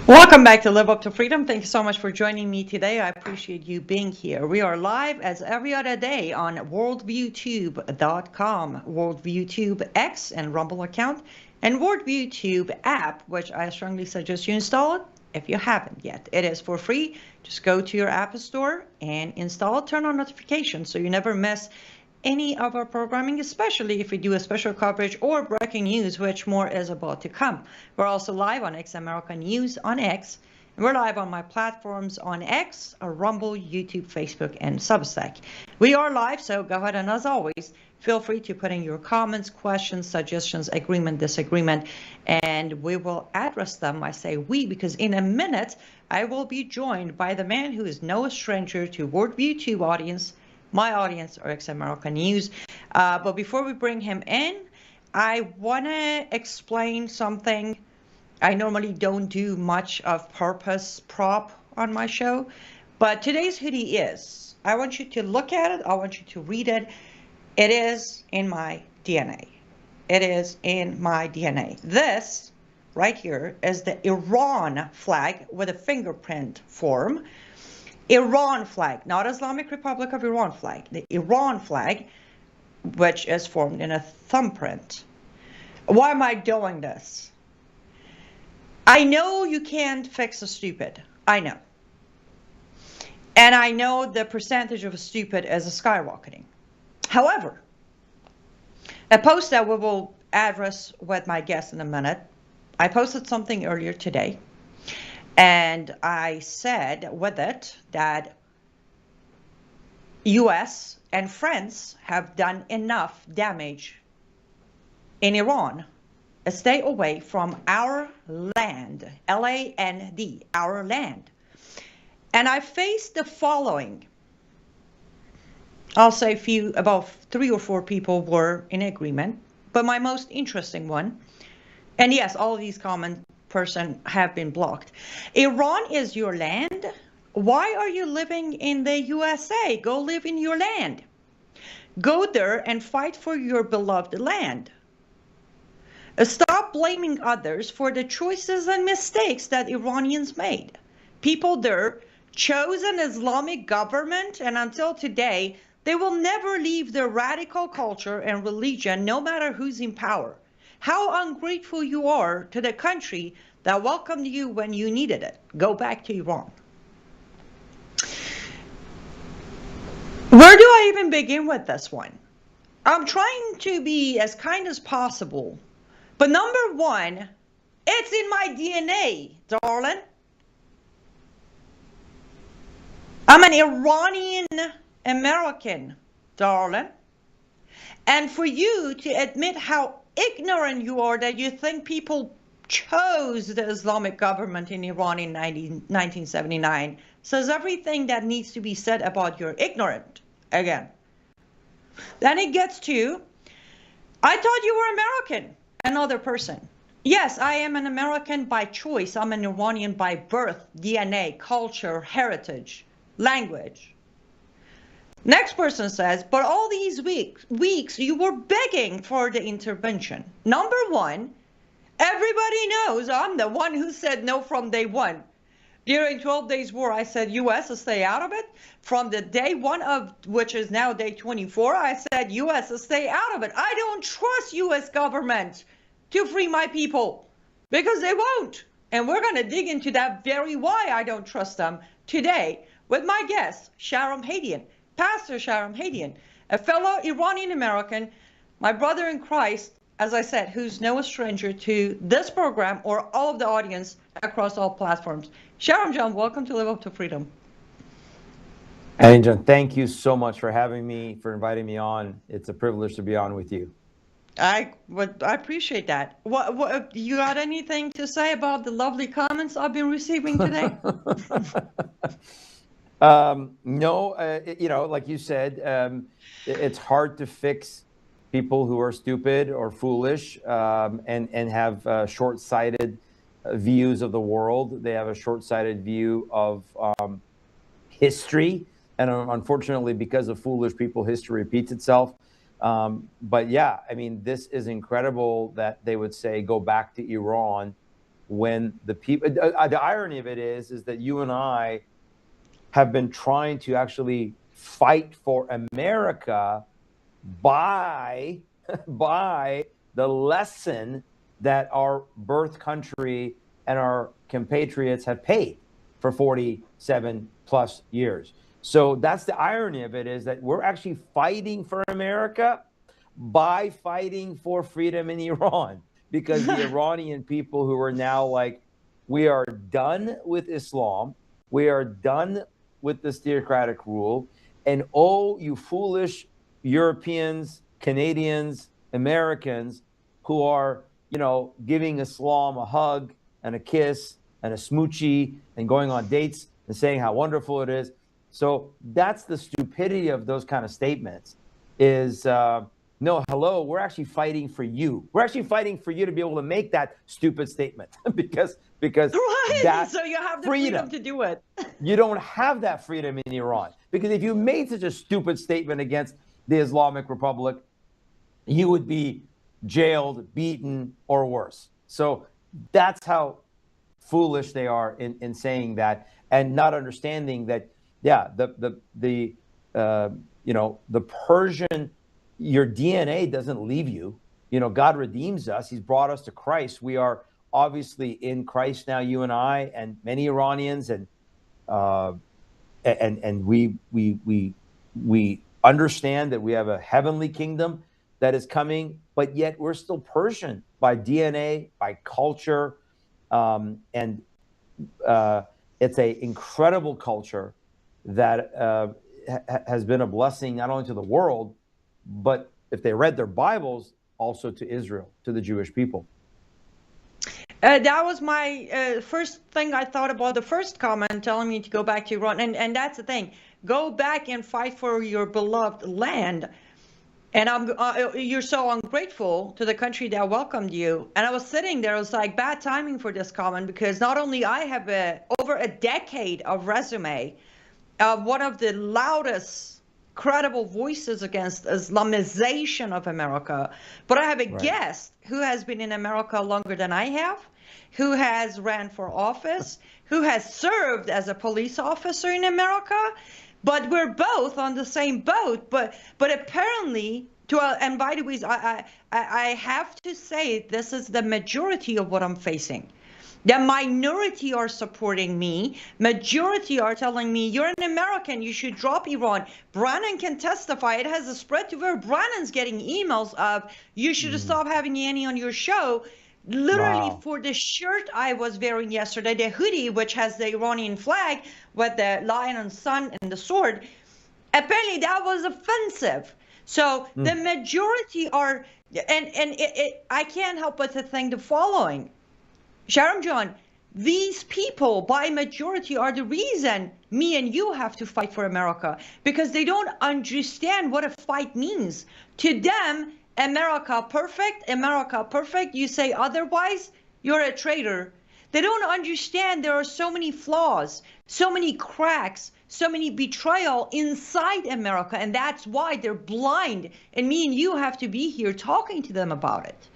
Welcome back to Live Up to Freedom. Thank you so much for joining me today. I appreciate you being here. We are live as every other day on worldviewtube.com, worldviewtube X and Rumble account, and worldviewtube app, which I strongly suggest you install it if you haven't yet. It is for free. Just go to your app store and install it. Turn on notifications so you never miss any of our programming, especially if we do a special coverage or breaking news, which more is about to come. We're also live on X America News on X, and we're live on my platforms on X, Rumble, YouTube, Facebook, and Substack. We are live, so go ahead and as always, feel free to put in your comments, questions, suggestions, agreement, disagreement, and we will address them. I say we because in a minute, I will be joined by the man who is no stranger to Worldview Tube audience, my audience, or X America News. But before we bring him in, I want to explain something. I normally don't do much of purpose prop on my show, but today's hoodie is. I want you to look at it. I want you to read it. It is in my DNA. It is in my DNA. This right here is the Iran flag with a fingerprint form. Iran flag, not Islamic Republic of Iran flag, the Iran flag, which is formed in a thumbprint. Why am I doing this? I know you can't fix a stupid. I know. And I know the percentage of a stupid is skyrocketing. However, a post that we will address with my guest in a minute, I posted something earlier today. And I said with it that US and France have done enough damage in Iran. Stay away from our land, L-A-N-D, our land. And I faced the following. I'll say about 3 or 4 people were in agreement, but my most interesting one, and yes, all of these comments person have been blocked. Iran is your land. Why are you living in the USA? Go live in your land. Go there and fight for your beloved land. Stop blaming others for the choices and mistakes that Iranians made. People there chose an Islamic government, and until today, they will never leave their radical culture and religion, no matter who's in power. How ungrateful you are to the country that welcomed you when you needed it. Go back to Iran. Where do I even begin with this one? I'm trying to be as kind as possible. But number one, it's in my DNA, darling. I'm an Iranian American, darling. And for you to admit how ignorant you are that you think people chose the Islamic government in Iran in 1979 says everything that needs to be said about your ignorant again. Then it gets to, I thought you were American, another person. Yes, I am an American by choice. I'm an Iranian by birth, DNA, culture, heritage, language. Next person says, but all these weeks you were begging for the intervention. Number one, everybody knows I'm the one who said no from day one. During 12 Days War, I said US to stay out of it. From the day one of, which is now day 24, I said US to stay out of it. I don't trust US government to free my people because they won't. And we're going to dig into that very why I don't trust them today with my guest, Shahram Hadian. Pastor Shahram Hadian, a fellow Iranian American, my brother in Christ, as I said, who's no stranger to this program or all of the audience across all platforms. Shahram John, welcome to Live Up to Freedom. Angel, thank you so much for having me, for inviting me on. It's a privilege to be on with you. I appreciate that. What you got anything to say about the lovely comments I've been receiving today? No, you know, like you said, it's hard to fix people who are stupid or foolish and have short-sighted views of the world. They have a short-sighted view of history. And unfortunately, because of foolish people, history repeats itself. But yeah, I mean, this is incredible that they would say, go back to Iran when the people, the irony of it is that you and I have been trying to actually fight for America by by the lesson that our birth country and our compatriots have paid for 47 plus years. So that's the irony of it, is that we're actually fighting for America by fighting for freedom in Iran, because the Iranian people who are now like, we are done with Islam, we are done with this theocratic rule, and oh, you foolish Europeans, Canadians, Americans who are, you know, giving Islam a hug and a kiss and a smoochie and going on dates and saying how wonderful it is. So that's the stupidity of those kind of statements, is no, hello, we're actually fighting for you. We're actually fighting for you to be able to make that stupid statement because right. that so you have the freedom to do it. You don't have that freedom in Iran, because if you made such a stupid statement against the Islamic Republic, you would be jailed, beaten, or worse. So that's how foolish they are in saying that, and not understanding that, yeah, the Persian, your DNA doesn't leave you. You know, God redeems us. He's brought us to Christ. We are obviously in Christ now, you and I, and many Iranians, and we understand that we have a heavenly kingdom that is coming, but yet we're still Persian by DNA, by culture, and it's an incredible culture that has been a blessing not only to the world, but if they read their Bibles, also to Israel, to the Jewish people. That was my first thing I thought about the first comment, telling me to go back to Iran. And that's the thing. Go back and fight for your beloved land. And you're so ungrateful to the country that welcomed you. And I was sitting there, it was like bad timing for this comment, because not only I have over a decade of resume, one of the loudest credible voices against Islamization of America, but I have a guest who has been in America longer than I have, who has ran for office, who has served as a police officer in America, but we're both on the same boat. But apparently, and by the way, I have to say, this is the majority of what I'm facing. The minority are supporting me. Majority are telling me, you're an American, you should drop Iran. Brannon can testify. It has a spread to where Brannon's getting emails of, you should stop having Annie on your show. Literally, for the shirt I was wearing yesterday, the hoodie, which has the Iranian flag with the lion and sun and the sword, apparently that was offensive. So the majority are, and I can't help but to think the following. Shahram John, these people by majority are the reason me and you have to fight for America, because they don't understand what a fight means. To them, America perfect, you say otherwise, you're a traitor. They don't understand there are so many flaws, so many cracks, so many betrayal inside America, and that's why they're blind, and me and you have to be here talking to them about it.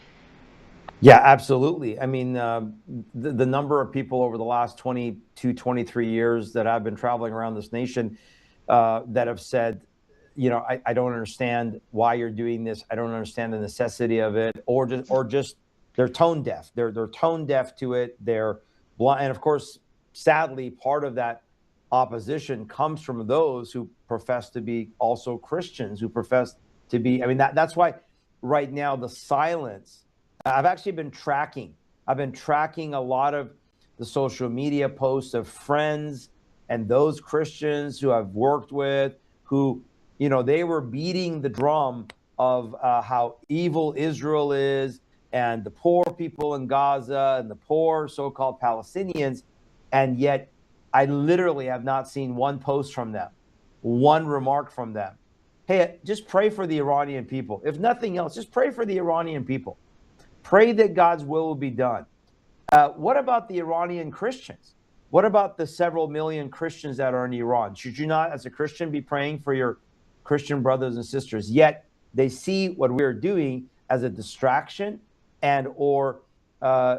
Yeah, absolutely. I mean, the number of people over the last 22, 23 years that I've been traveling around this nation that have said, you know, I don't understand why you're doing this. I don't understand the necessity of it, or just they're tone deaf. They're tone deaf to it. They're blind. And of course, sadly, part of that opposition comes from those who profess to be also Christians, who profess to be, I mean, that's why right now the silence, I've actually been tracking. I've been tracking a lot of the social media posts of friends and those Christians who I've worked with, who, you know, they were beating the drum of how evil Israel is, and the poor people in Gaza and the poor so-called Palestinians. And yet I literally have not seen one post from them, one remark from them. Hey, just pray for the Iranian people. If nothing else, just pray for the Iranian people. Pray that God's will be done. What about the Iranian Christians? What about the several million Christians that are in Iran? Should you not, as a Christian, be praying for your Christian brothers and sisters? Yet they see what we're doing as a distraction and or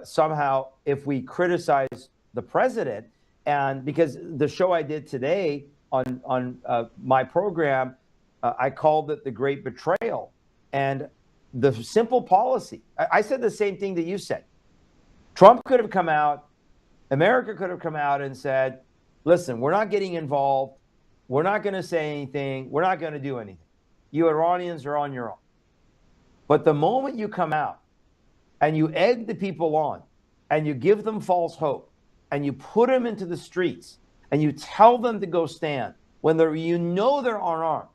somehow if we criticize the president, and because the show I did today on my program, I called it The Great Betrayal. And the simple policy, I said the same thing that you said. Trump could have come out, America could have come out and said, listen, we're not getting involved. We're not going to say anything. We're not going to do anything. You Iranians are on your own. But the moment you come out and you egg the people on and you give them false hope and you put them into the streets and you tell them to go stand when they're unarmed,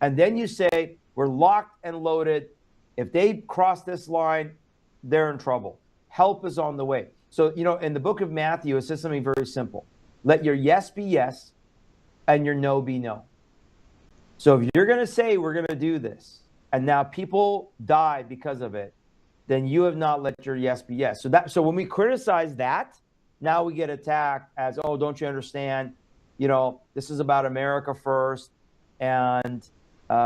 and then you say, we're locked and loaded. If they cross this line, they're in trouble. Help is on the way. So, in the book of Matthew, it says something very simple. Let your yes be yes and your no be no. So if you're going to say we're going to do this and now people die because of it, then you have not let your yes be yes. So when we criticize that, now we get attacked as, oh, don't you understand? This is about America first, and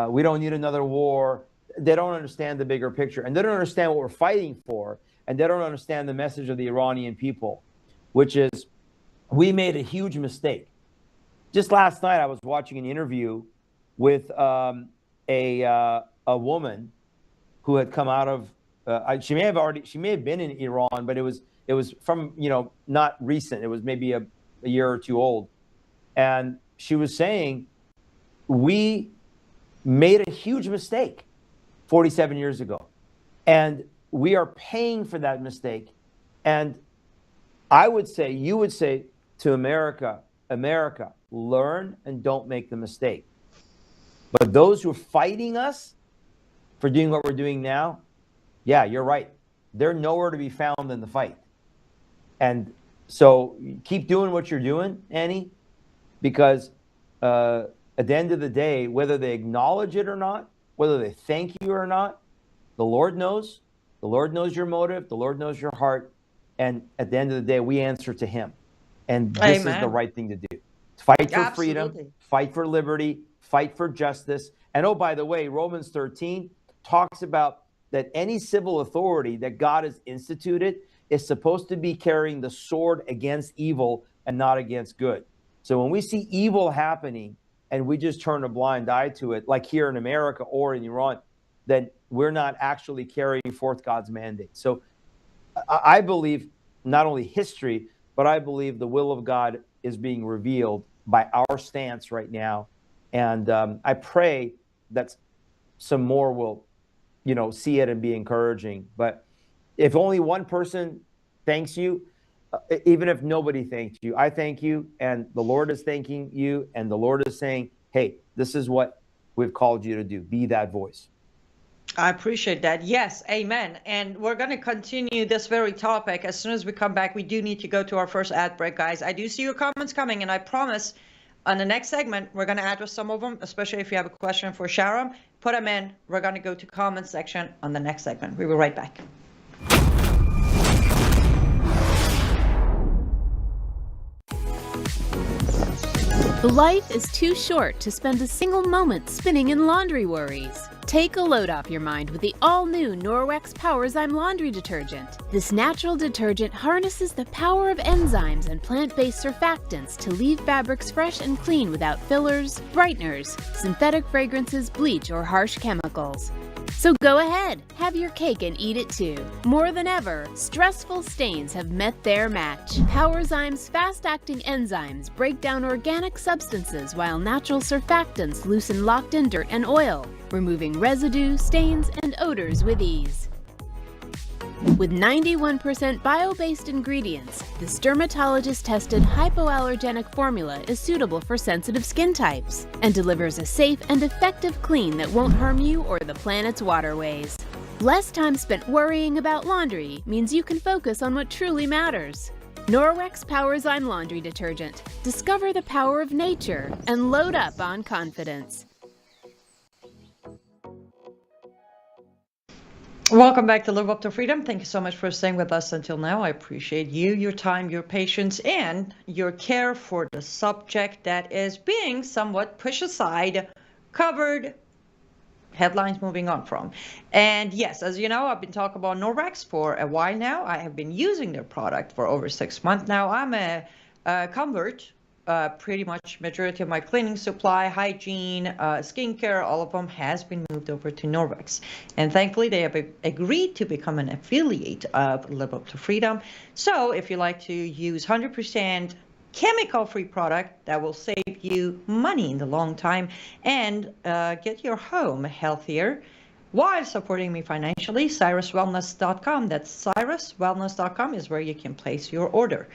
we don't need another war. They don't understand the bigger picture, and they don't understand what we're fighting for, and they don't understand the message of the Iranian people, which is we made a huge mistake. Just last night, I was watching an interview with a woman who had come out of. She may have been in Iran, but it was from not recent. It was maybe a year or two old, and she was saying we made a huge mistake 47 years ago, and we are paying for that mistake. And you would say to America, learn and don't make the mistake. But those who are fighting us for doing what we're doing now, yeah, you're right. They're nowhere to be found in the fight. And so keep doing what you're doing, Annie, because at the end of the day, whether they acknowledge it or not, whether they thank you or not, the Lord knows. The Lord knows your motive. The Lord knows your heart. And at the end of the day, we answer to him. And this is the right thing to do. Fight for freedom, fight for liberty, fight for justice. And oh, by the way, Romans 13 talks about that any civil authority that God has instituted is supposed to be carrying the sword against evil and not against good. So when we see evil happening and we just turn a blind eye to it, like here in America or in Iran, then we're not actually carrying forth God's mandate. So I believe not only history, but I believe the will of God is being revealed by our stance right now. And I pray that some more will, see it and be encouraging. But if only one person thanks you, even if nobody thanks you, I thank you, and the Lord is thanking you, and the Lord is saying, hey, this is what we've called you to do. Be that voice. I appreciate that. Yes, amen. And we're going to continue this very topic. As soon as we come back, we do need to go to our first ad break, guys. I do see your comments coming, and I promise on the next segment, we're going to address some of them, especially if you have a question for Shahram. Put them in. We're going to go to comment section on the next segment. We'll be right back. Life is too short to spend a single moment spinning in laundry worries. Take a load off your mind with the all-new Norwex Powerzyme laundry detergent. This natural detergent harnesses the power of enzymes and plant-based surfactants to leave fabrics fresh and clean without fillers, brighteners, synthetic fragrances, bleach, or harsh chemicals. So go ahead, have your cake and eat it too. More than ever, stressful stains have met their match. Powerzyme's fast-acting enzymes break down organic substances while natural surfactants loosen locked-in dirt and oil, removing residue, stains, and odors with ease. With 91% bio-based ingredients, this dermatologist-tested hypoallergenic formula is suitable for sensitive skin types and delivers a safe and effective clean that won't harm you or the planet's waterways. Less time spent worrying about laundry means you can focus on what truly matters. Norwex Powerzyme Laundry Detergent. Discover the power of nature and load up on confidence. Welcome back to Live Up to Freedom. Thank you so much for staying with us until now. I appreciate you, your time, your patience, and your care for the subject that is being somewhat pushed aside, covered headlines moving on from. And yes, as you know, I've been talking about Norwex for a while now. I have been using their product for over 6 months now. I'm a convert. Pretty much majority of my cleaning supply, hygiene, skincare, all of them has been moved over to Norwex. And thankfully, they have agreed to become an affiliate of Live Up to Freedom. So if you like to use 100% chemical-free product that will save you money in the long time and get your home healthier while supporting me financially, cyruswellness.com. That's cyruswellness.com is where you can place your order.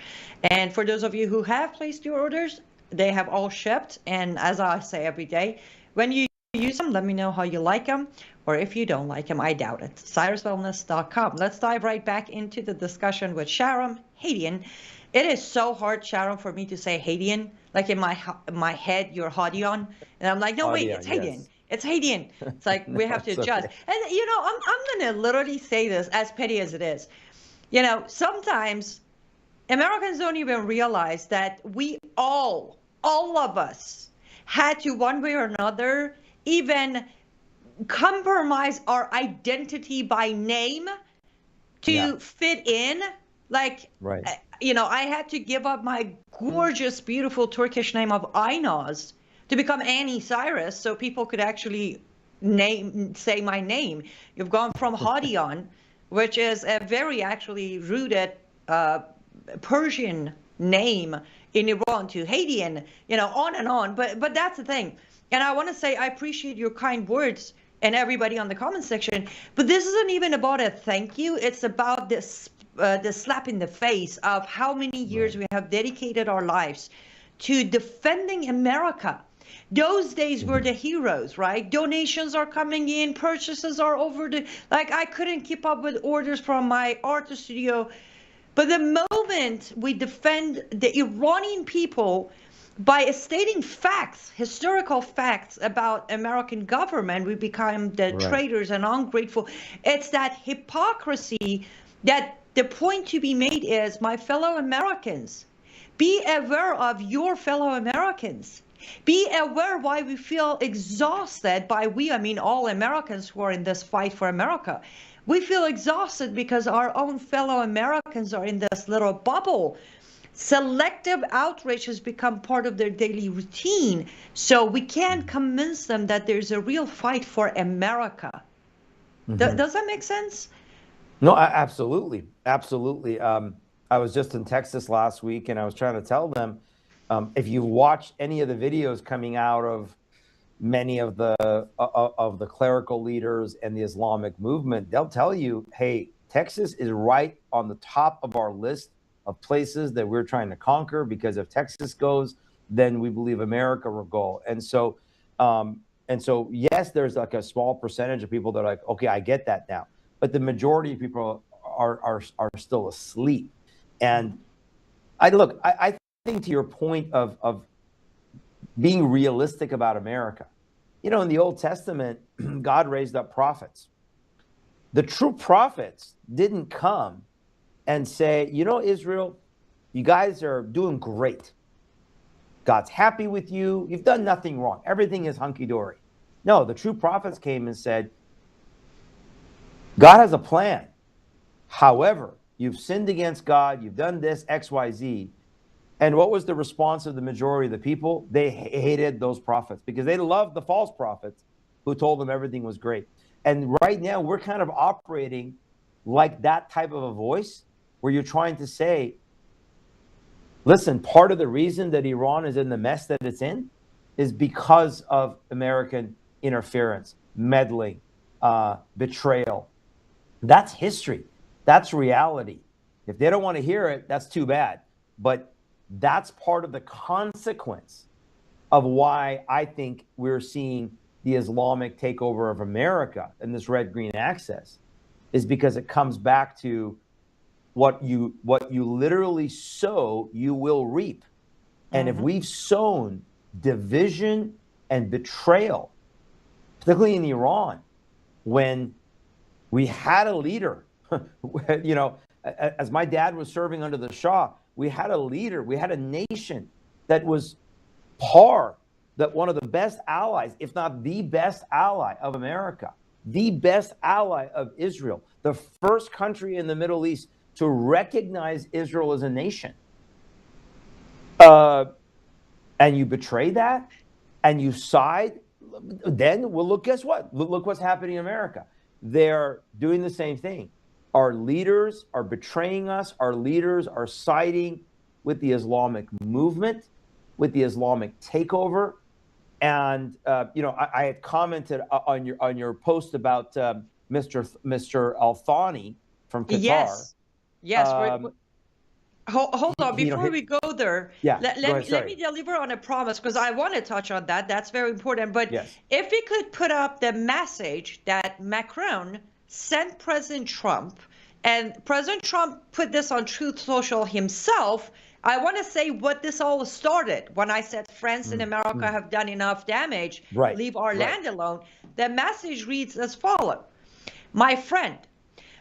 And for those of you who have placed your orders, they have all shipped. And as I say every day, when you use them, let me know how you like them. Or if you don't like them, I doubt it. cyruswellness.com. Let's dive right back into the discussion with Shahram Hadian. It is so hard, Shahram, for me to say Hadian. Like in my head, you're Hadian. And I'm like, no, wait, it's Hadian. Yes. It's Hadian. It's like we have to adjust. Okay. And, you know, I'm going to literally say this, as petty as it is. You know, sometimes Americans don't even realize that we all of us had to, one way or another, even compromise our identity by name to fit in. Like, right. You know, I had to give up my gorgeous, beautiful Turkish name of Aynaz to become Annie Cyrus so people could actually say my name. You've gone from Hadian, which is a very actually rooted Persian name in Iran, to Hadian, you know, on and on. But that's the thing. And I want to say I appreciate your kind words and everybody on the comment section. But this isn't even about a thank you. It's about this the slap in the face of how many years we have dedicated our lives to defending America. Those days were the heroes, right? Donations are coming in, purchases are over like I couldn't keep up with orders from my art studio. But the moment we defend the Iranian people by stating facts, historical facts about American government, we become the traitors and ungrateful. It's that hypocrisy that the point to be made is, my fellow Americans, be aware of your fellow Americans. Be aware why we feel exhausted. By we, I mean all Americans who are in this fight for America. We feel exhausted because our own fellow Americans are in this little bubble. Selective outrage has become part of their daily routine. So we can't convince them that there's a real fight for America. Does that make sense? No, absolutely. Absolutely. I was just in Texas last week and I was trying to tell them, if you watch any of the videos coming out of many of the clerical leaders and the Islamic movement, they'll tell you, hey, Texas is right on the top of our list of places that we're trying to conquer, because if Texas goes, then we believe America will go. And so yes, there's like a small percentage of people that are like, okay, I get that now. But the majority of people are still asleep. And I think to your point of being realistic about America, you know, in the Old Testament, God raised up prophets. The true prophets didn't come and say, you know, Israel, you guys are doing great. God's happy with you. You've done nothing wrong. Everything is hunky-dory. No, the true prophets came and said, God has a plan. However, you've sinned against God. You've done this, X, Y, Z. And what was the response of the majority of the people? They hated those prophets because they loved the false prophets who told them everything was great. And right now, we're kind of operating like that type of a voice where you're trying to say, listen, part of the reason that Iran is in the mess that it's in is because of American interference, meddling, betrayal. That's history. That's reality. If they don't want to hear it, that's too bad. But that's part of the consequence of why I think we're seeing the Islamic takeover of America and this red-green axis, is because it comes back to what you literally sow, you will reap. And if we've sown division and betrayal, particularly in Iran, when we had a leader, you know, as my dad was serving under the Shah, we had a leader, we had a nation that was par that one of the best allies, if not the best ally of America, the best ally of Israel, the first country in the Middle East to recognize Israel as a nation, and you betray that, and you side, then, well, look, guess what? Look what's happening in America. They're doing the same thing. Our leaders are betraying us. Our leaders are siding with the Islamic movement, with the Islamic takeover. And I had commented on your post about Mr. Al Thani from Qatar. Yes. Hold on, before we go there, yeah, let me deliver on a promise, because I want to touch on that. That's very important. But yes, if we could put up the message that Macron sent President Trump, and President Trump put this on Truth Social himself, I want to say what this all started when I said France and America have done enough damage, leave our land alone. The message reads as follows. My friend,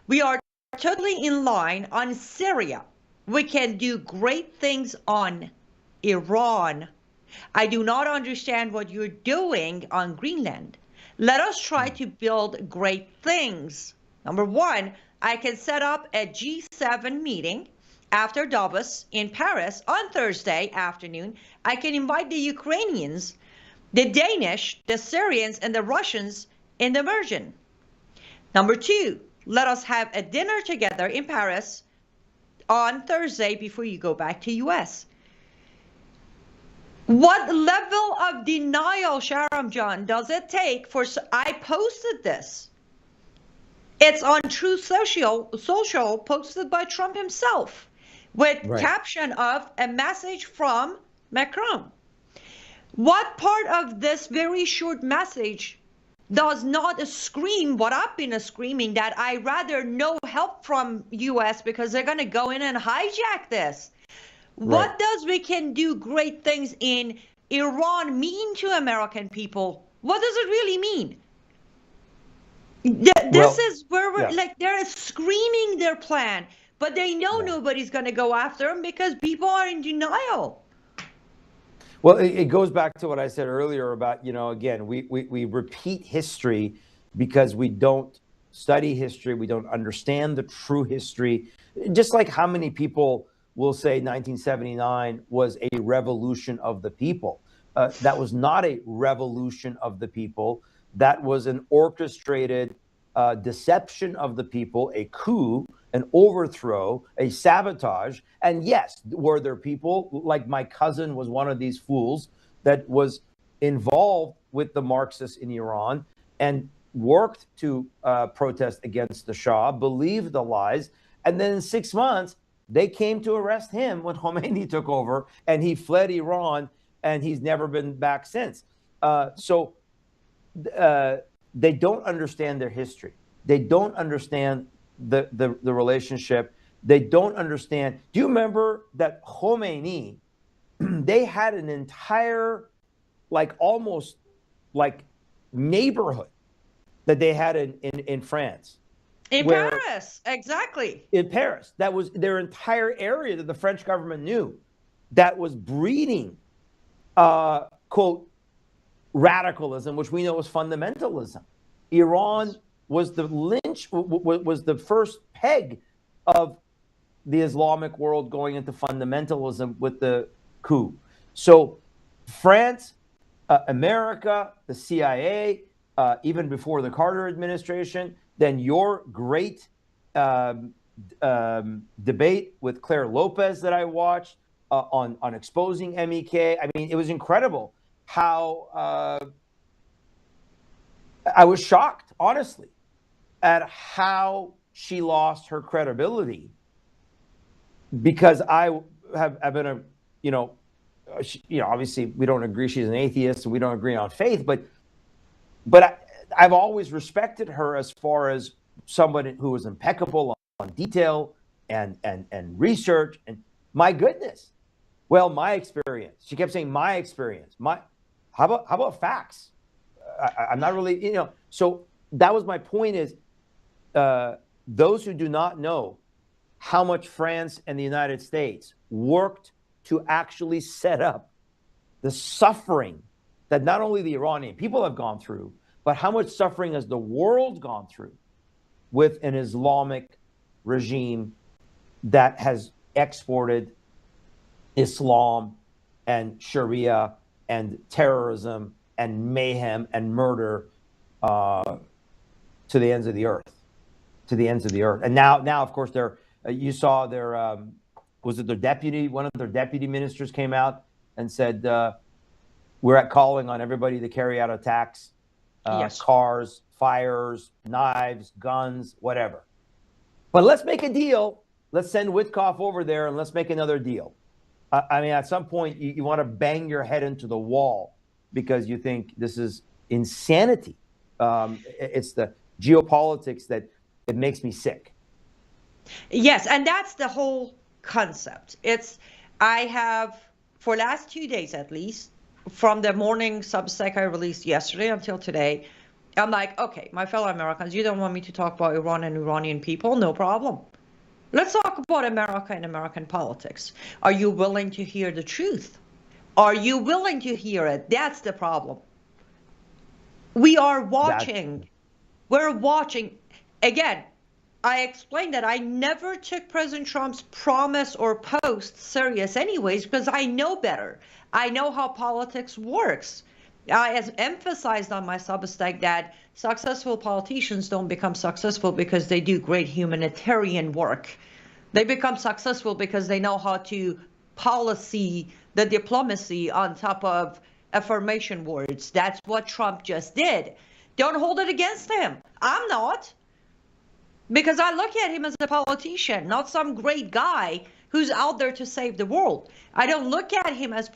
we are totally in line on Syria. We can do great things on Iran. I do not understand what you're doing on Greenland. Let us try to build great things. Number one, I can set up a G7 meeting after Davos in Paris on Thursday afternoon. I can invite the Ukrainians, the Danish, the Syrians, and the Russians in the version. Number two, let us have a dinner together in Paris on Thursday before you go back to US. What level of denial, Shahram John, does it take for... I posted this. It's on Truth Social posted by Trump himself, with caption of a message from Macron. What part of this very short message does not scream what I've been screaming, that I rather no help from US because they're going to go in and hijack this? What does we can do great things in Iran mean to American people? What does it really mean? This is where we're like, they're screaming their plan, but they know nobody's going to go after them because people are in denial. Well, it goes back to what I said earlier about, again, we repeat history because we don't study history. We don't understand the true history. Just like how many people will say 1979 was a revolution of the people. That was not a revolution of the people. That was an orchestrated deception of the people, a coup, an overthrow, a sabotage. And yes, were there people, like my cousin was one of these fools that was involved with the Marxists in Iran and worked to protest against the Shah, believed the lies. And then in 6 months, they came to arrest him when Khomeini took over, and he fled Iran, and he's never been back since. So they don't understand their history. They don't understand the relationship. They don't understand. Do you remember that Khomeini, they had an entire, almost neighborhood that they had in France. In Paris, exactly. In Paris. That was their entire area that the French government knew that was breeding, quote, radicalism, which we know is fundamentalism. Iran was was the first peg of the Islamic world going into fundamentalism with the coup. So France, America, the CIA, even before the Carter administration, then your great debate with Claire Lopez that I watched on exposing MEK. I mean, it was incredible how I was shocked, honestly, at how she lost her credibility, because I've been obviously we don't agree. She's an atheist and we don't agree on faith, but I've always respected her as far as somebody who was impeccable on detail and research. And my goodness, well, my experience. She kept saying my experience. How about facts? I'm not really, So that was my point. Is those who do not know how much France and the United States worked to actually set up the suffering that not only the Iranian people have gone through, but how much suffering has the world gone through with an Islamic regime that has exported Islam and Sharia and terrorism and mayhem and murder to the ends of the earth, And now, of course, you saw their, was it their deputy? One of their deputy ministers came out and said, we're calling on everybody to carry out attacks, Yes. cars, fires, knives, guns, whatever. But let's make a deal. Let's send Witkoff over there and let's make another deal. I mean, at some point, you want to bang your head into the wall because you think this is insanity. It's the geopolitics that it makes me sick. Yes, and that's the whole concept. I have, for last 2 days at least, from the morning Substack I released yesterday until today, I'm like, okay, my fellow Americans, you don't want me to talk about Iran and Iranian people? No problem. Let's talk about America and American politics. Are you willing to hear the truth? Are you willing to hear it? That's the problem. We are watching. We're watching. Again, I explained that I never took President Trump's promise or post serious anyways because I know better. I know how politics works. I have emphasized on my Substack that successful politicians don't become successful because they do great humanitarian work. They become successful because they know how to policy the diplomacy on top of affirmation words. That's what Trump just did. Don't hold it against him. I'm not. Because I look at him as a politician, not some great guy who's out there to save the world. I don't look at him as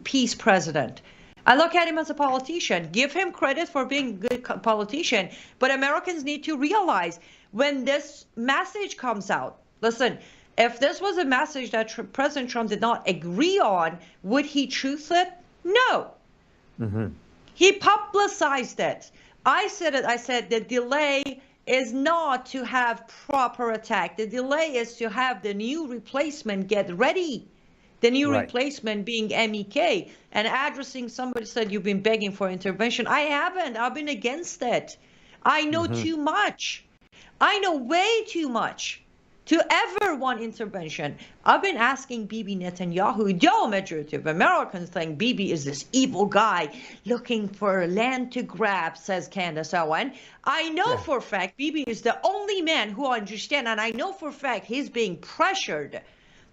peace president. I look at him as a politician. Give him credit for being a good politician. But Americans need to realize when this message comes out, listen, if this was a message that President Trump did not agree on, would he truth it? No. Mm-hmm. He publicized it. I said the delay is not to have proper attack. The delay is to have the new replacement get ready. The new replacement being MEK, and addressing somebody said you've been begging for intervention. I haven't. I've been against it. I know too much. I know way too much to ever want intervention. I've been asking Bibi Netanyahu, the majority of Americans think Bibi is this evil guy looking for land to grab, says Candace Owen. I know for a fact Bibi is the only man who understands, and I know for a fact he's being pressured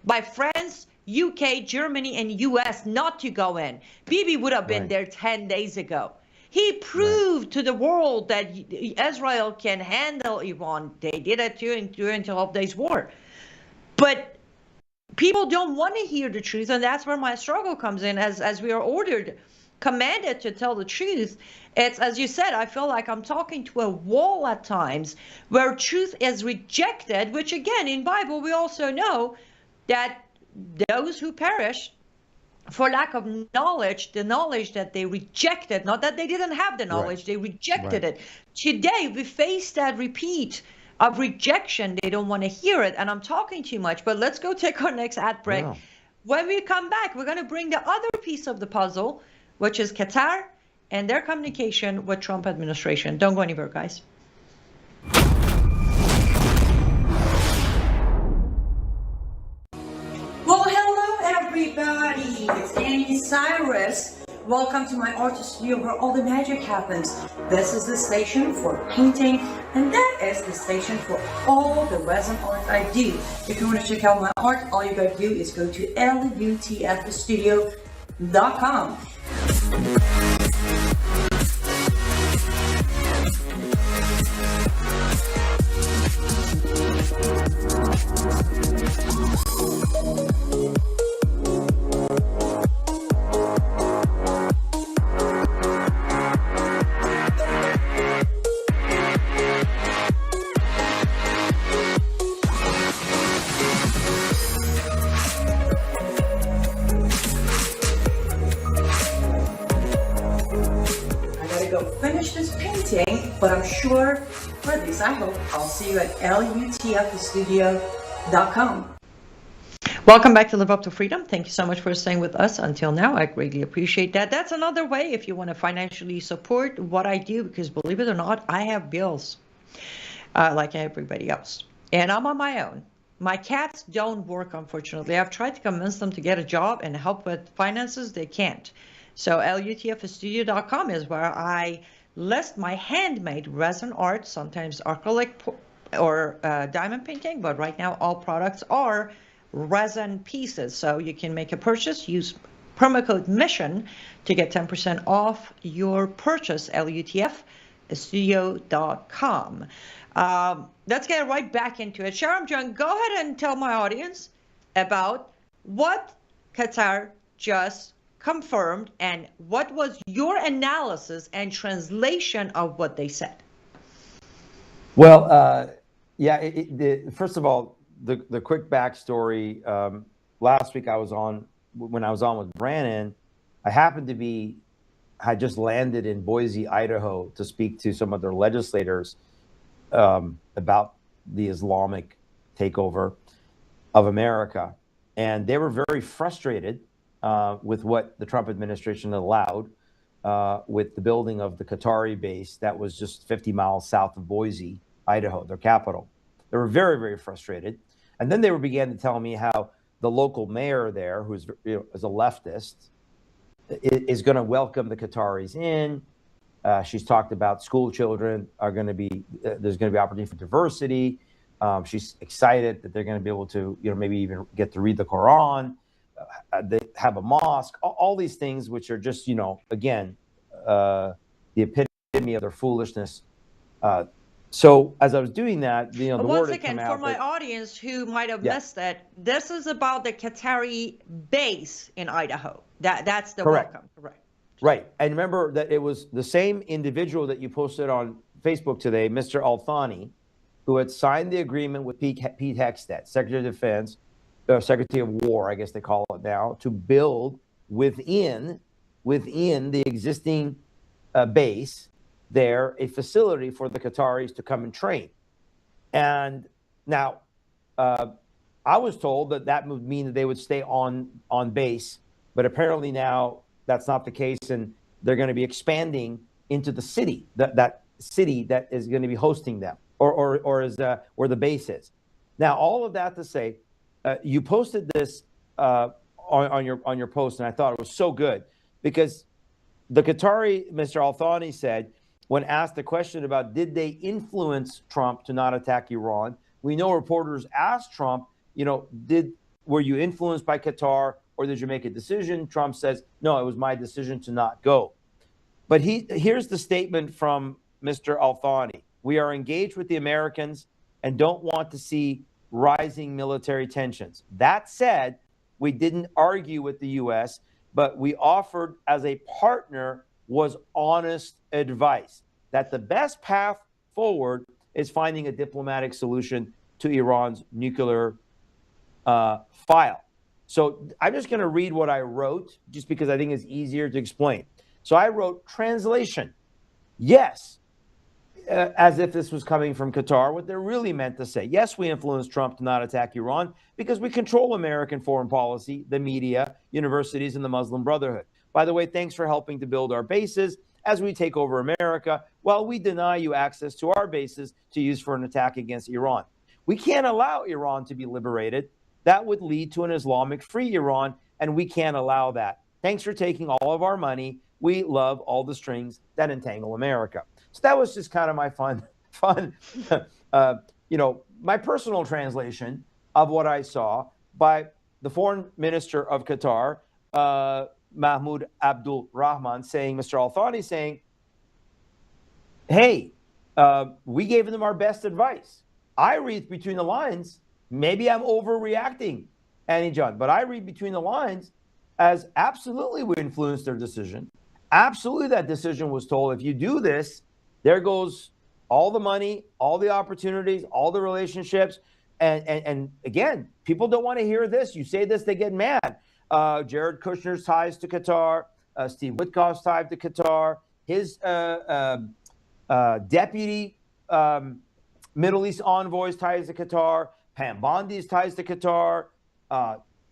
by France, UK, Germany, and US not to go in. Bibi would have been there 10 days ago. He proved to the world that Israel can handle Iran. They did it during the 12 days war. But people don't want to hear the truth, and that's where my struggle comes in. As we are commanded to tell the truth, it's, as you said, I feel like I'm talking to a wall at times where truth is rejected, which again, in Bible, we also know that those who perish for lack of knowledge, the knowledge that they rejected, not that they didn't have the knowledge, they rejected it. Today, we face that repeat of rejection. They don't want to hear it. And I'm talking too much, but let's go take our next ad break. Yeah. When we come back, we're going to bring the other piece of the puzzle, which is Qatar and their communication with Trump administration. Don't go anywhere, guys. Well, hello, everybody. It's Annie Cyrus. Welcome to my art studio where all the magic happens. This is the station for painting, and that is the station for all the resin art I do. If you want to check out my art, all you gotta do is go to lutfstudio.com. But I'm sure, for this I hope, I'll see you at lutfstudio.com. Welcome back to Live Up to Freedom. Thank you so much for staying with us until now. I greatly appreciate that. That's another way if you want to financially support what I do, because believe it or not, I have bills like everybody else. And I'm on my own. My cats don't work, unfortunately. I've tried to convince them to get a job and help with finances. They can't. So lutfstudio.com is where I list my handmade resin art, sometimes acrylic or diamond painting, but right now all products are resin pieces. So you can make a purchase, use promo code MISSION to get 10% off your purchase, lutfstudio.com. Let's get right back into it. Shahram John, go ahead and tell my audience about what Qatar just confirmed and what was your analysis and translation of what they said. Well, yeah, first of all, the quick backstory. Last week when I was on with Brannon, I just landed in Boise, Idaho to speak to some of their legislators about the Islamic takeover of America. And they were very frustrated with what the Trump administration allowed with the building of the Qatari base that was just 50 miles south of Boise, Idaho, their capital. They were very, very frustrated. And then they began to tell me how the local mayor there, who's is a leftist, is going to welcome the Qataris in. She's talked about school children are going to be, there's going to be opportunity for diversity. She's excited that they're going to be able to, maybe even get to read the Quran. They have a mosque, all these things, which are just, again, the epitome of their foolishness. So as I was doing that, the word had come out. For my audience who might have missed that, this is about the Qatari base in Idaho. That's the correct. Welcome. Correct. Right. And remember that it was the same individual that you posted on Facebook today, Mr. Al-Thani, who had signed the agreement with Pete Hegseth, Secretary of Defense, Secretary of War, I guess they call it now, to build within the existing base there a facility for the Qataris to come and train. And now I was told that would mean that they would stay on base, but apparently now that's not the case, and they're going to be expanding into the city, that city that is going to be hosting them, or is where the base is. Now, all of that to say, you posted this on your post, and I thought it was so good because the Qatari, Mr. Al-Thani, said, when asked the question about did they influence Trump to not attack Iran, we know reporters asked Trump, were you influenced by Qatar or did you make a decision? Trump says, no, it was my decision to not go. But here's the statement from Mr. Al-Thani. We are engaged with the Americans and don't want to see rising military tensions. That said, we didn't argue with the U.S., but we offered as a partner was honest advice that the best path forward is finding a diplomatic solution to Iran's nuclear file. So I'm just going to read what I wrote just because I think it's easier to explain. So I wrote translation. Yes, as if this was coming from Qatar, what they're really meant to say. Yes, we influenced Trump to not attack Iran because we control American foreign policy, the media, universities, and the Muslim Brotherhood. By the way, thanks for helping to build our bases as we take over America while we deny you access to our bases to use for an attack against Iran. We can't allow Iran to be liberated. That would lead to an Islamic free Iran, and we can't allow that. Thanks for taking all of our money. We love all the strings that entangle America. So that was just kind of my fun, my personal translation of what I saw by the foreign minister of Qatar, Mahmoud Abdul Rahman, saying, Mr. Al-Thani saying, hey, we gave them our best advice. I read between the lines. Maybe I'm overreacting, Annie John, but I read between the lines as absolutely we influenced their decision. Absolutely that decision was told, if you do this, there goes all the money, all the opportunities, all the relationships. And again, people don't want to hear this. You say this, they get mad. Jared Kushner's ties to Qatar, Steve Witkoff's ties to Qatar, his deputy Middle East envoy's ties to Qatar, Pam Bondi's ties to Qatar,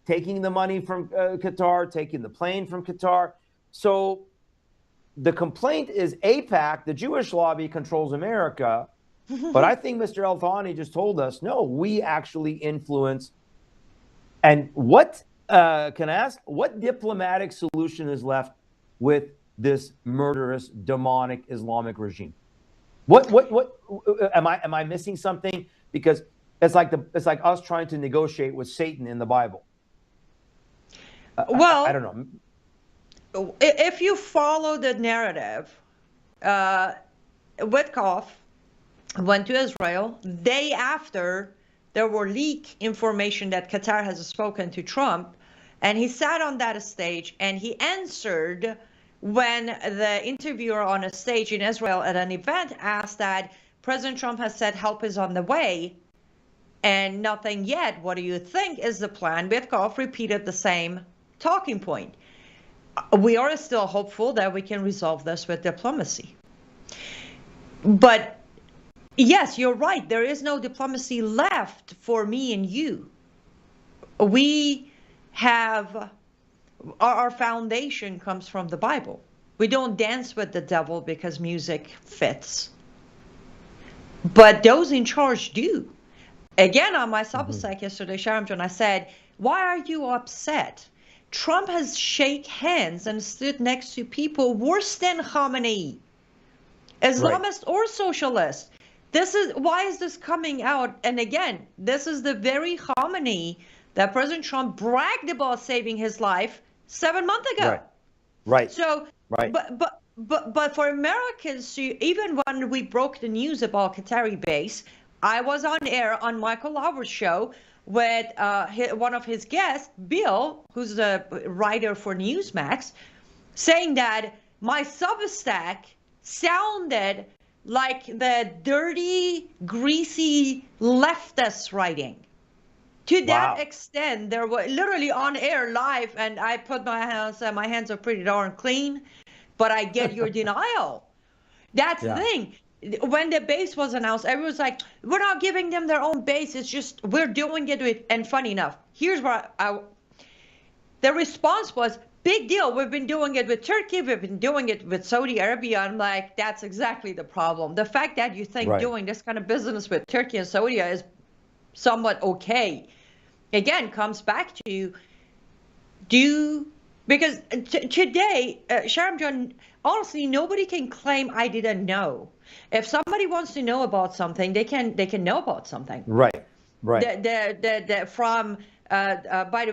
taking the money from Qatar, taking the plane from Qatar. So the complaint is AIPAC, the Jewish lobby, controls America. But I think Mr. Al-Thani just told us, no, we actually influence. And what, can I ask, what diplomatic solution is left with this murderous, demonic Islamic regime? What am I missing something? Because it's like us trying to negotiate with Satan in the Bible. Well, I don't know. If you follow the narrative, Witkoff went to Israel day after there were leaked information that Qatar has spoken to Trump, and he sat on that stage and he answered when the interviewer on a stage in Israel at an event asked that President Trump has said help is on the way and nothing yet. What do you think is the plan? Witkoff repeated the same talking point. We are still hopeful that we can resolve this with diplomacy. But yes, you're right. There is no diplomacy left for me and you. We have, our foundation comes from the Bible. We don't dance with the devil because music fits. But those in charge do. Again, on my Substack yesterday, Shahram, I said, why are you upset? Trump has shaken hands and stood next to people worse than Khamenei, Islamist or socialist. This is why is this coming out? And again, this is the very Khamenei that President Trump bragged about saving his life 7 months ago. Right. So, but for Americans to, even when we broke the news about Qatari base, I was on air on Michael Lauer's show with one of his guests, Bill, who's a writer for Newsmax, saying that my Substack sounded like the dirty, greasy leftist writing. To that extent, there were literally on air live, and I put my hands are pretty darn clean, but I get your denial. That's the thing. When the base was announced, everyone was like, we're not giving them their own base. It's just, we're doing it with, and funny enough, here's where the response was, big deal. We've been doing it with Turkey. We've been doing it with Saudi Arabia. I'm like, that's exactly the problem. The fact that you think doing this kind of business with Turkey and Saudi is somewhat okay, again, comes back to because today, Shahram, honestly, nobody can claim I didn't know. If somebody wants to know about something, they can know about something. Right. By the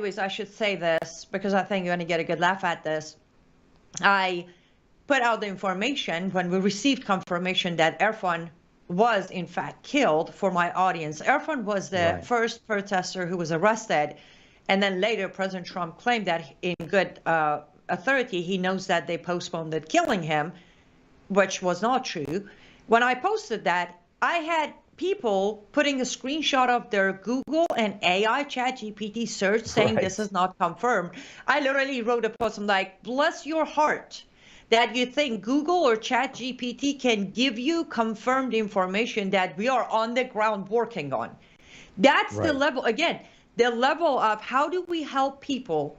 way, I should say this because I think you're going to get a good laugh at this. I put out the information when we received confirmation that Erfan was in fact killed for my audience. Erfan was the first protester who was arrested. And then later, President Trump claimed that in good authority, he knows that they postponed killing him, which was not true. When I posted that, I had people putting a screenshot of their Google and AI ChatGPT search saying this is not confirmed. I literally wrote a post, I'm like, bless your heart that you think Google or ChatGPT can give you confirmed information that we are on the ground working on. That's the level, again, the level of how do we help people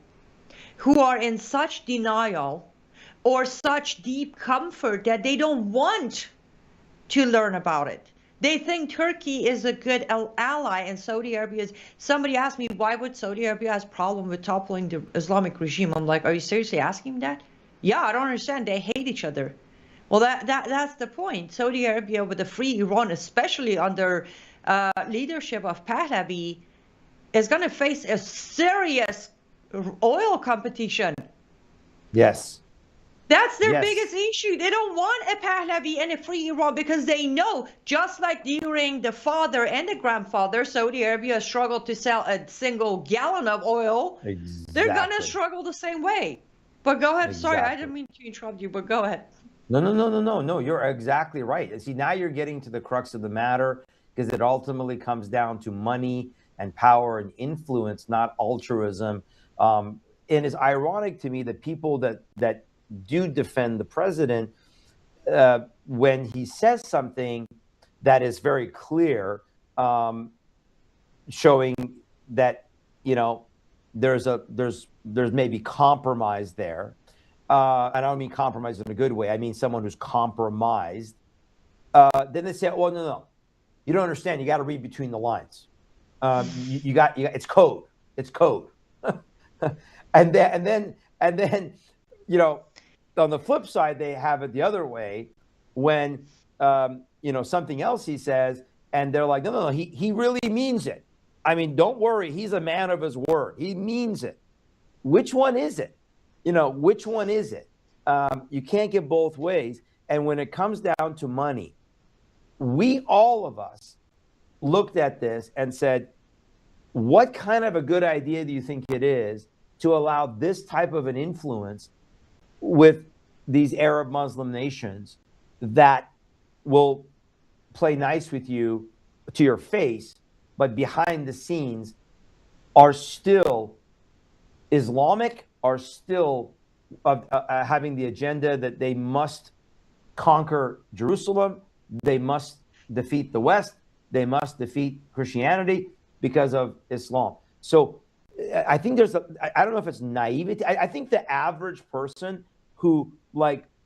who are in such denial or such deep comfort that they don't want to learn about it. They think Turkey is a good ally and Saudi Arabia is. Somebody asked me, why would Saudi Arabia have a problem with toppling the Islamic regime? I'm like, are you seriously asking that? Yeah, I don't understand. They hate each other. Well, that's the point. Saudi Arabia with the free Iran, especially under leadership of Pahlavi, is going to face a serious oil competition. Yes. That's their biggest issue. They don't want a Pahlavi and a free Iran because they know, just like during the father and the grandfather, Saudi Arabia struggled to sell a single gallon of oil. Exactly. They're going to struggle the same way. But go ahead. Exactly. Sorry, I didn't mean to interrupt you, but go ahead. No. You're exactly right. See, now you're getting to the crux of the matter because it ultimately comes down to money and power and influence, not altruism. And it's ironic to me that people that do defend the president, when he says something that is very clear, showing that, there's maybe compromise there. And I don't mean compromise in a good way. I mean someone who's compromised. Then they say, "Oh no, you don't understand. You got to read between the lines. You got it's code. It's code." and then you know, on the flip side, they have it the other way when you know, something else he says, and they're like, no, he really means it. I mean, don't worry, he's a man of his word. He means it. Which one is it? You know, which one is it? You can't get both ways. And when it comes down to money, all of us looked at this and said, what kind of a good idea do you think it is to allow this type of an influence with these Arab Muslim nations that will play nice with you to your face, but behind the scenes are still Islamic, are still having the agenda that they must conquer Jerusalem, they must defeat the West, they must defeat Christianity because of Islam. So I think I don't know if it's naivety. I think the average person who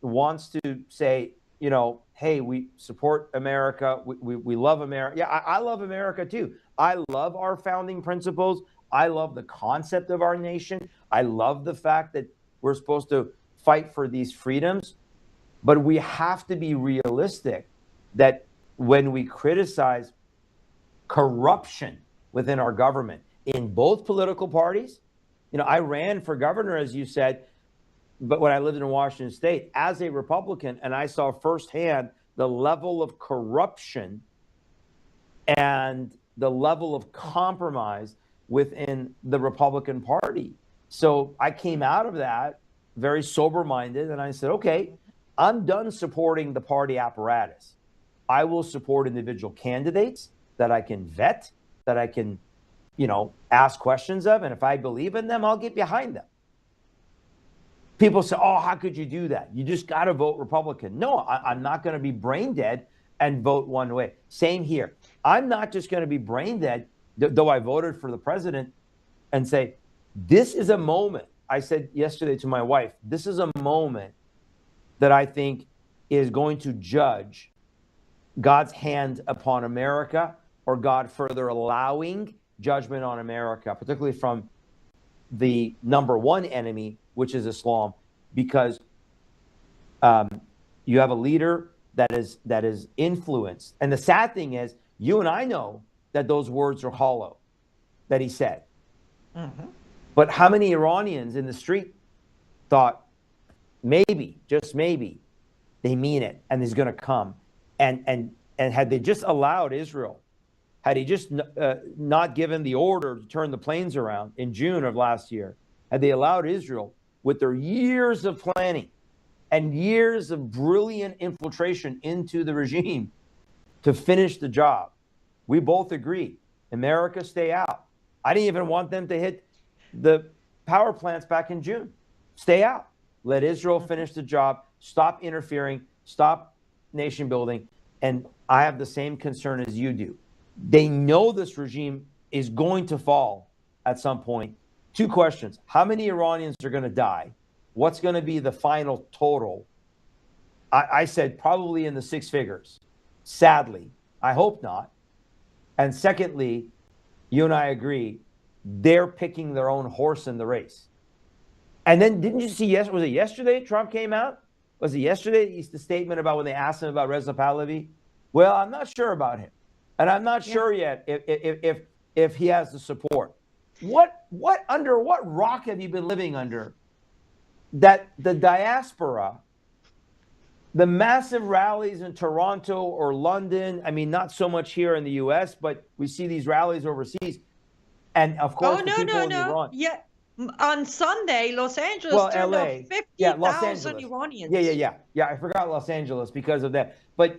wants to say, you know, hey, we support America, we love America. Yeah, I love America too. I love our founding principles. I love the concept of our nation. I love the fact that we're supposed to fight for these freedoms. But we have to be realistic that when we criticize corruption within our government in both political parties, you know, I ran for governor, as you said, but when I lived in Washington State as a Republican, and I saw firsthand the level of corruption and the level of compromise within the Republican Party. So I came out of that very sober-minded, and I said, okay, I'm done supporting the party apparatus. I will support individual candidates that I can vet, that I can, you know, ask questions of, and if I believe in them, I'll get behind them. People say, oh, how could you do that? You just got to vote Republican. No, I'm not going to be brain dead and vote one way. Same here. I'm not just going to be brain dead, though I voted for the president, and say, this is a moment. I said yesterday to my wife, this is a moment that I think is going to judge God's hand upon America, or God further allowing judgment on America, particularly from the number one enemy, which is Islam, because you have a leader that is influenced. And the sad thing is, you and I know that those words are hollow, that he said. Mm-hmm. But how many Iranians in the street thought, maybe, just maybe, they mean it, and he's going to come. And had they just allowed Israel, had he just not given the order to turn the planes around in June of last year, had they allowed Israel, with their years of planning and years of brilliant infiltration into the regime, to finish the job, we both agree, America, stay out. I didn't even want them to hit the power plants back in June. Stay out. Let Israel finish the job. Stop interfering. Stop nation building. And I have the same concern as you do. They know this regime is going to fall at some point. Two questions. How many Iranians are going to die? What's going to be the final total? I said probably in the six figures. Sadly, I hope not. And secondly, you and I agree, they're picking their own horse in the race. And then didn't you see, was it yesterday Trump came out? Was it yesterday, the statement about when they asked him about Reza Pahlavi? Well, I'm not sure about him. And I'm not sure yet if he has the support. Under what rock have you been living under that the diaspora, the massive rallies in Toronto or London, I mean, not so much here in the US, but we see these rallies overseas. And of course, in Iran. Yeah. On Sunday, Los Angeles turned out 50,000 Iranians. Yeah, I forgot Los Angeles because of that. But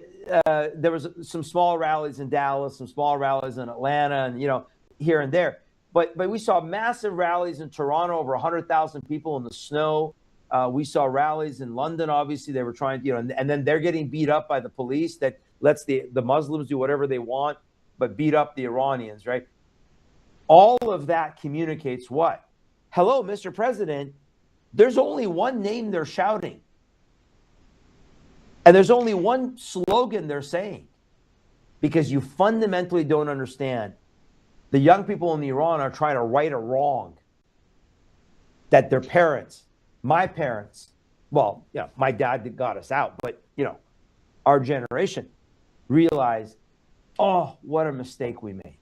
there was some small rallies in Dallas, some small rallies in Atlanta, and, you know, here and there. But we saw massive rallies in Toronto, over 100,000 people in the snow. We saw rallies in London, obviously. They were trying, you know, and then they're getting beat up by the police that lets the Muslims do whatever they want, but beat up the Iranians, right? All of that communicates what? hello, Mr. President, there's only one name they're shouting. And there's only one slogan they're saying. Because you fundamentally don't understand. The young people in Iran are trying to right a wrong that their parents, my parents, well, yeah, my dad got us out, but, you know, our generation realized, oh, what a mistake we made.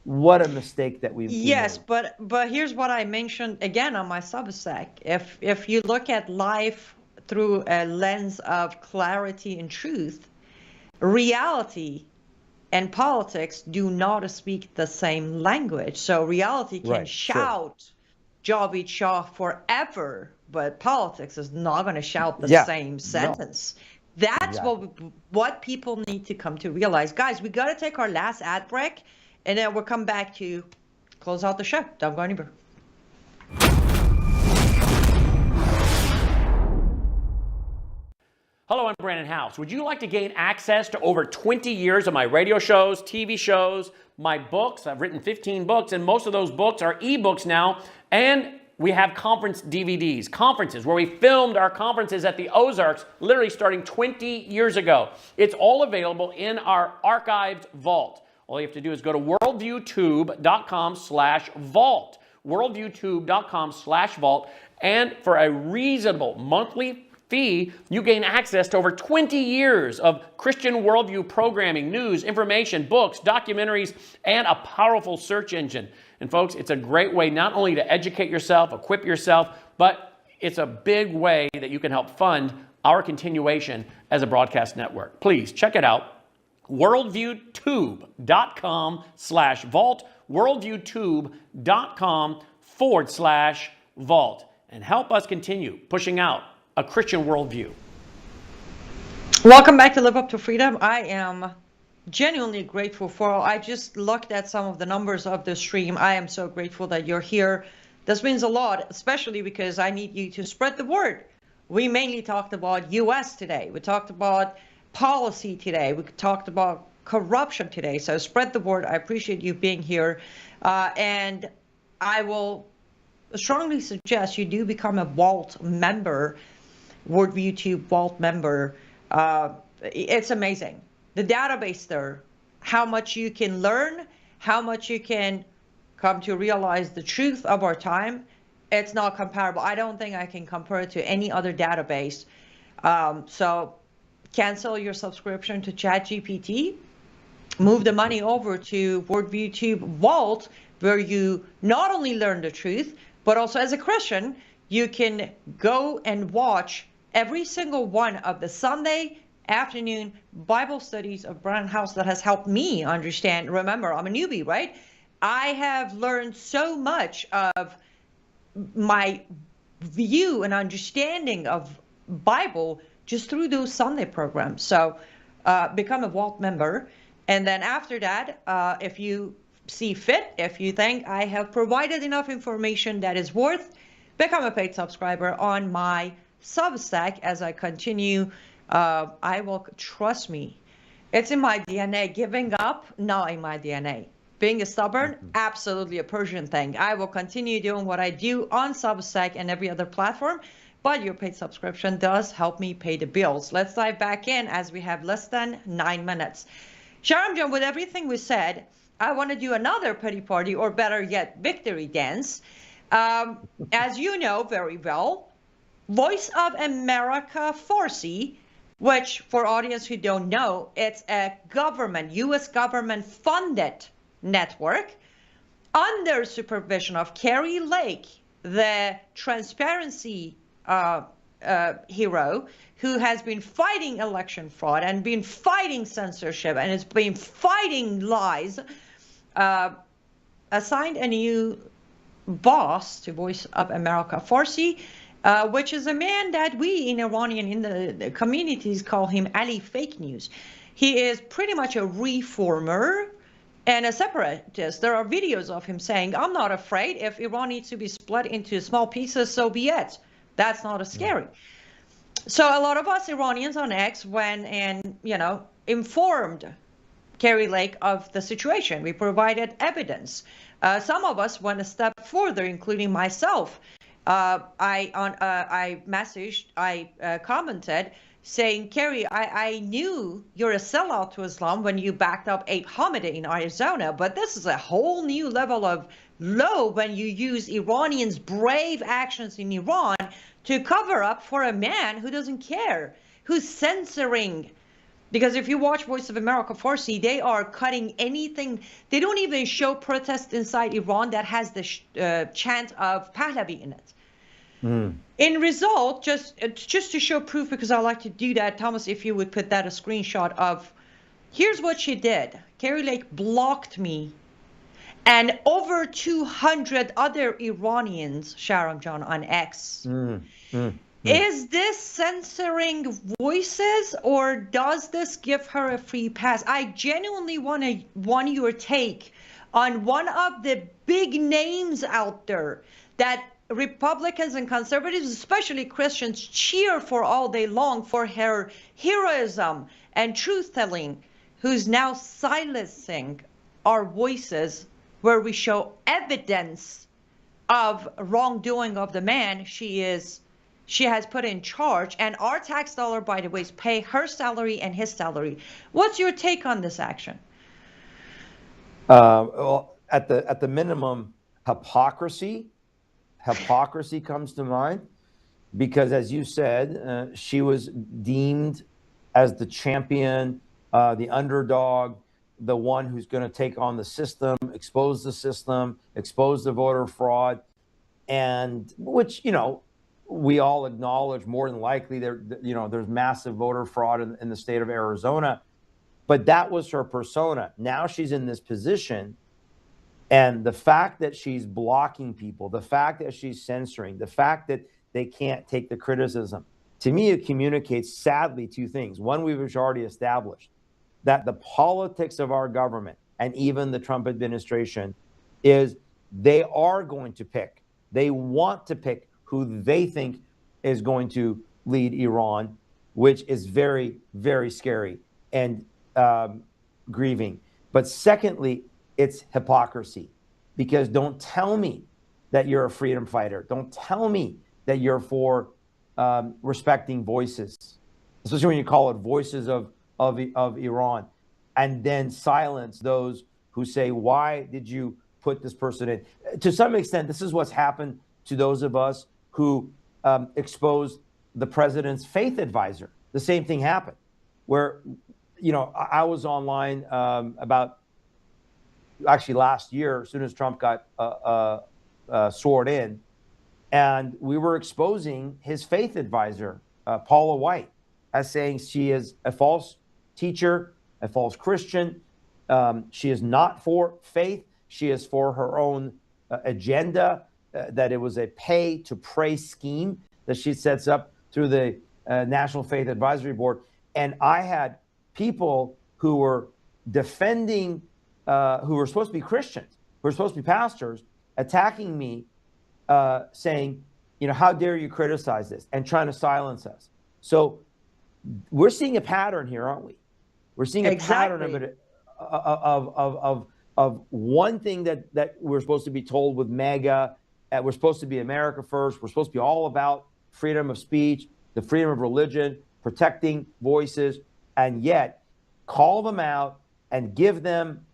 What a mistake that we Yes, made. but here's what I mentioned again on my Substack. If you look at life through a lens of clarity and truth, reality and politics do not speak the same language. So reality can shout Javid Shah forever, but politics is not going to shout the same sentence. No. That's what people need to come to realize. Guys, we got to take our last ad break, and then we'll come back to close out the show. Don't go anywhere. Hello, I'm Brandon House. Would you like to gain access to over 20 years of my radio shows, TV shows, my books? I've written 15 books, and most of those books are ebooks now. And we have conference DVDs, conferences where we filmed our conferences at the Ozarks, literally starting 20 years ago. It's all available in our archived vault. All you have to do is go to worldviewtube.com/vault, worldviewtube.com/vault, and for a reasonable monthly fee, you gain access to over 20 years of Christian worldview programming, news, information, books, documentaries, and a powerful search engine. And folks, it's a great way not only to educate yourself, equip yourself, but it's a big way that you can help fund our continuation as a broadcast network. Please check it out. worldviewtube.com/vault, worldviewtube.com/vault, and help us continue pushing out a Christian worldview. Welcome back to Live Up to Freedom. I am genuinely grateful for, I just looked at some of the numbers of the stream. I am so grateful that you're here. This means a lot, especially because I need you to spread the word. We mainly talked about US today. We talked about policy today. We talked about corruption today. So spread the word. I appreciate you being here. And I will strongly suggest you do become a Vault member, Worldview YouTube Vault member. It's amazing. The database there, how much you can learn, how much you can come to realize the truth of our time. It's not comparable. I don't think I can compare it to any other database. So cancel your subscription to ChatGPT, move the money over to Worldview YouTube Vault, where you not only learn the truth, but also as a Christian, you can go and watch every single one of the Sunday afternoon Bible studies of Brandon House that has helped me understand. Remember, I'm a newbie, right? I have learned so much of my view and understanding of Bible just through those Sunday programs. So become a Vault member. And then after that, if you see fit, if you think I have provided enough information that is worth, become a paid subscriber on my Substack as I continue. I will, trust me, it's in my DNA. Giving up, not in my DNA. Being stubborn, absolutely a Persian thing. I will continue doing what I do on Substack and every other platform, but your paid subscription does help me pay the bills. Let's dive back in as we have less than 9 minutes. Shahram John, with everything we said, I want to do another pity party, or better yet, victory dance. As you know very well, Voice of America Farsi, which for audience who don't know, it's a government, U.S. government funded network under supervision of Kari Lake, the transparency hero who has been fighting election fraud and been fighting censorship and has been fighting lies, assigned a new boss to Voice of America Farsi, which is a man that we in Iranian, in the communities, call him Ali Fake News. He is pretty much a reformer and a separatist. There are videos of him saying, I'm not afraid. If Iran needs to be split into small pieces, so be it. That's not as scary. So a lot of us Iranians on X went and, informed Kari Lake of the situation. We provided evidence. Some of us went a step further, including myself. I commented saying, Kerry, I knew you're a sellout to Islam when you backed up Abe Hamida in Arizona, but this is a whole new level of low when you use Iranians' brave actions in Iran to cover up for a man who doesn't care, who's censoring. Because if you watch Voice of America Farsi, they are cutting anything. They don't even show protest inside Iran that has the chant of Pahlavi in it. In result, just to show proof, because I like to do that, Thomas, if you would put that a screenshot of, here's what she did. Kerry Lake blocked me and over 200 other Iranians, Shahram John, on X. Is this censoring voices, or does this give her a free pass? I genuinely want your take on one of the big names out there that Republicans and conservatives, especially Christians, cheer for all day long for her heroism and truth-telling, who's now silencing our voices where we show evidence of wrongdoing of the man she has put in charge, and our tax dollar, by the way, is pay her salary and his salary. What's your take on this action? Well, at the minimum, hypocrisy comes to mind, because, as you said, she was deemed as the champion, the underdog, the one who's going to take on the system, expose the voter fraud, and which, we all acknowledge more than likely there's massive voter fraud in the state of Arizona, but that was her persona. Now she's in this position, and the fact that she's blocking people, the fact that she's censoring, the fact that they can't take the criticism, to me, it communicates, sadly, two things. One, we've already established that the politics of our government and even the Trump administration is they are going to pick, they want to pick who they think is going to lead Iran, which is very, very scary and grieving. But secondly, it's hypocrisy, because don't tell me that you're a freedom fighter. Don't tell me that you're for respecting voices, especially when you call it voices of Iran, and then silence those who say, why did you put this person in? To some extent, this is what's happened to those of us who exposed the president's faith advisor. The same thing happened, where, I was online about actually last year, as soon as Trump got sworn in, and we were exposing his faith advisor, Paula White, as saying she is a false teacher, a false Christian. She is not for faith. She is for her own agenda, that it was a pay-to-pray scheme that she sets up through the National Faith Advisory Board. And I had people who were defending, who were supposed to be Christians, who were supposed to be pastors, attacking me, saying, how dare you criticize this, and trying to silence us. So we're seeing a pattern here, aren't we? We're seeing a pattern of one thing that we're supposed to be told with MAGA. We're supposed to be America first. We're supposed to be all about freedom of speech, the freedom of religion, protecting voices, and yet call them out and give them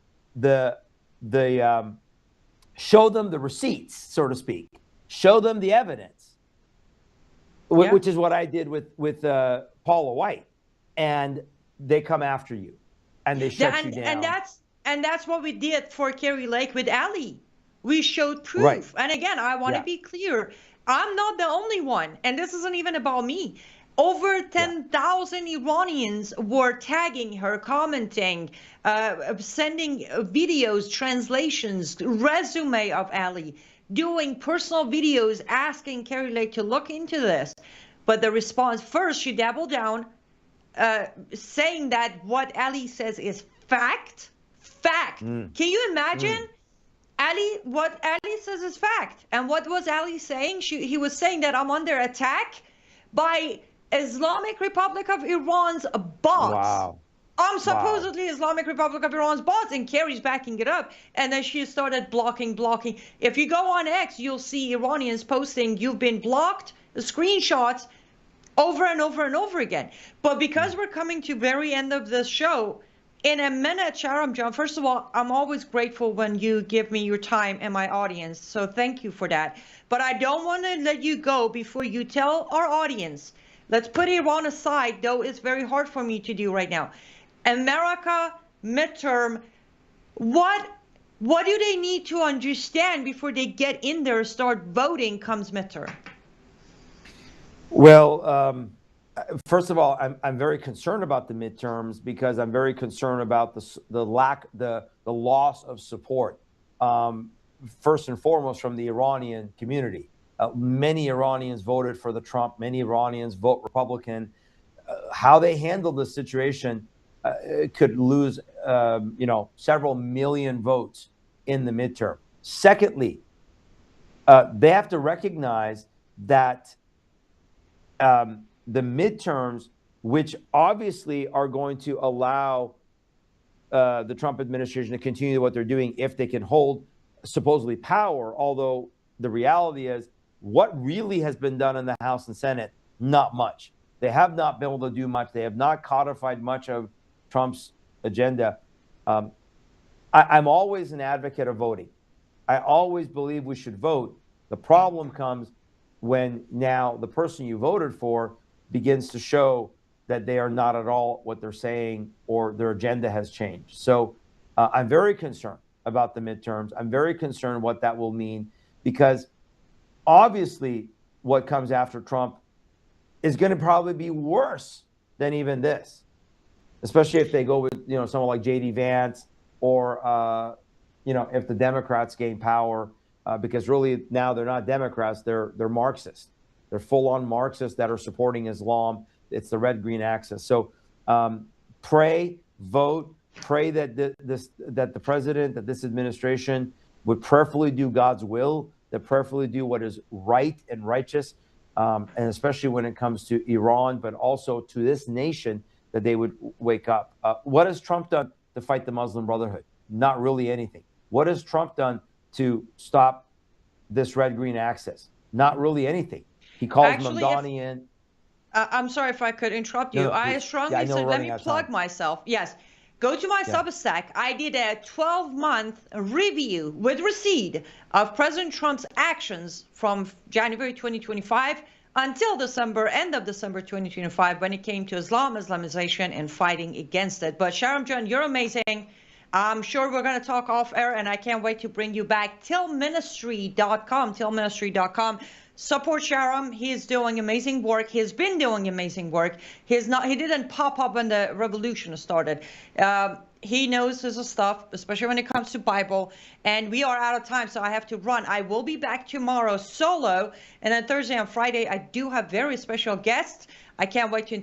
show them the receipts, so to speak, show them the evidence, which is what I did with Paula White, and they come after you, and they shut you down. And that's what we did for Kerry Lake with Ali. We showed proof. Right. And again, I want to be clear. I'm not the only one. And this isn't even about me. Over 10,000 Iranians were tagging her, commenting, sending videos, translations, resume of Ali, doing personal videos, asking Kerry Lake to look into this. But the response, first, she doubled down, saying that what Ali says is fact. Can you imagine? What Ali says is fact. And what was Ali saying? He was saying that I'm under attack by Islamic Republic of Iran's bots. Wow. Wow. Supposedly Islamic Republic of Iran's bots, and Kerry's backing it up. And then she started blocking. If you go on X, you'll see Iranians posting, "You've been blocked," the screenshots over and over and over again. But because we're coming to very end of the show, in a minute, Shahram John, first of all, I'm always grateful when you give me your time and my audience. So thank you for that. But I don't want to let you go before you tell our audience. Let's put Iran aside, though it's very hard for me to do right now. America midterm, what do they need to understand before they get in there, start voting comes midterm? Well, first of all, I'm very concerned about the midterms because I'm very concerned about the loss of support. First and foremost, from the Iranian community. Many Iranians voted for the Trump. Many Iranians vote Republican. How they handle the situation could lose, several million votes in the midterm. Secondly, they have to recognize that the midterms, which obviously are going to allow the Trump administration to continue what they're doing if they can hold supposedly power, although the reality is what really has been done in the House and Senate, not much. They have not been able to do much. They have not codified much of Trump's agenda. I'm always an advocate of voting. I always believe we should vote. The problem comes when now the person you voted for begins to show that they are not at all what they're saying, or their agenda has changed. So I'm very concerned about the midterms. I'm very concerned what that will mean, because obviously what comes after Trump is going to probably be worse than even this, especially if they go with, someone like J.D. Vance, or, if the Democrats gain power, because really now they're not Democrats, they're Marxists. They're full-on Marxists that are supporting Islam. It's the red-green axis. So pray, vote, pray that the president, that this administration would prayerfully do God's will, that prayerfully do what is right and righteous, and especially when it comes to Iran, but also to this nation, that they would wake up. What has Trump done to fight the Muslim Brotherhood? Not really anything. What has Trump done to stop this red-green axis? Not really anything. He calls Mamdani in. I'm sorry if I could interrupt you. No, I strongly say, let me plug myself. Yes. Go to my Substack. I did a 12-month review with receipt of President Trump's actions from January 2025 until end of December 2025, when it came to Islam, Islamization, and fighting against it. But Shahram John, you're amazing. I'm sure we're going to talk off air, and I can't wait to bring you back. Tillministry.com. Support Shahram. He's doing amazing work. He's been doing amazing work. He didn't pop up when the revolution started. He knows his stuff, especially when it comes to Bible. And we are out of time, so I have to run. I will be back tomorrow solo. And then Thursday and Friday, I do have very special guests. I can't wait to